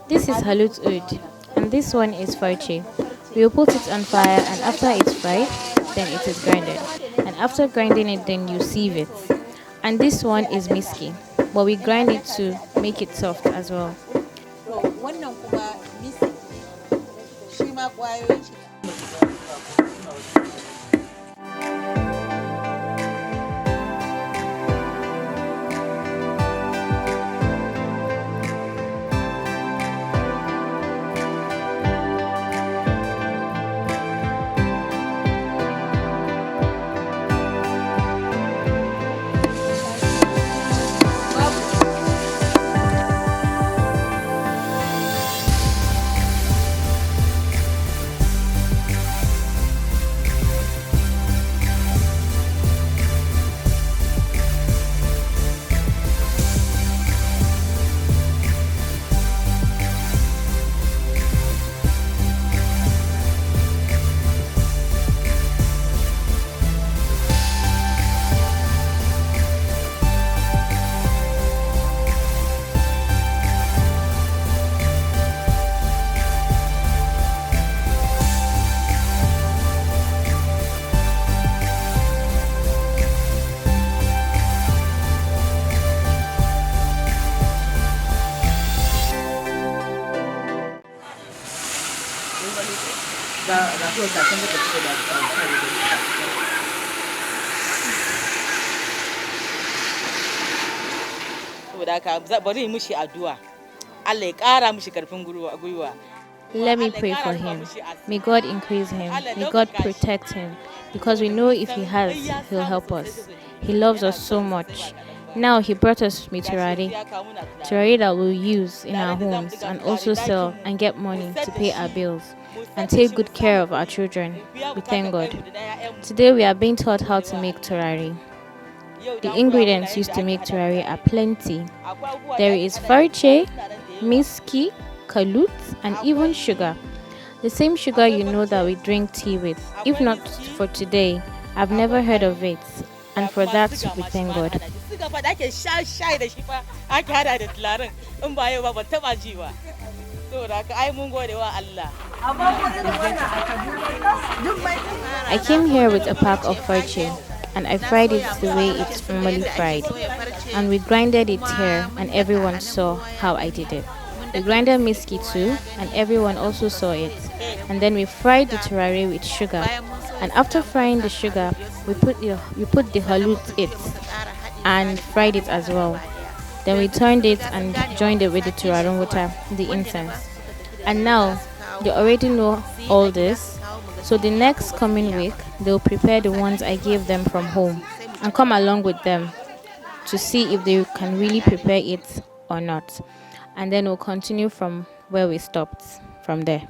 This is halut oud, and this one is farche. We will put it on fire, and after it's fried, then it is grinded. And after grinding it, then you sieve it. And this one is miski, but we grind it to make it soft as well. To wannan kuma misi shi ma ƙwayoyin shi. Saboda haka bari yi mishi addu'a. Allah ya ƙara mishi ƙarfin gwiwa. Let me pray for him. May God increase him. May God protect him. Because we know if he has, he'll help us. He loves us so much. Now he brought us turare that we'll use in our homes and also sell and get money to pay our bills and take good care of our children. We thank God. Today we are being taught how to make turare. The ingredients used to make turare are plenty. There is farche, miski, kalut, and even sugar. The same sugar you know that we drink tea with. If not for today, I've never heard of it. And for that, we thank God. I came here with a pack of farche and I fried it the way it's normally fried. And we grinded it here and everyone saw how I did it. We grinded miski too and everyone also saw it. And then we fried the turare with sugar. And after frying the sugar, we put the halut it and fried it as well. Then we turned it and joined it with the Turaren Wuta, the incense. And now, they already know all this. So the next coming week, they'll prepare the ones I gave them from home and come along with them to see if they can really prepare it or not. And then we'll continue from where we stopped from there.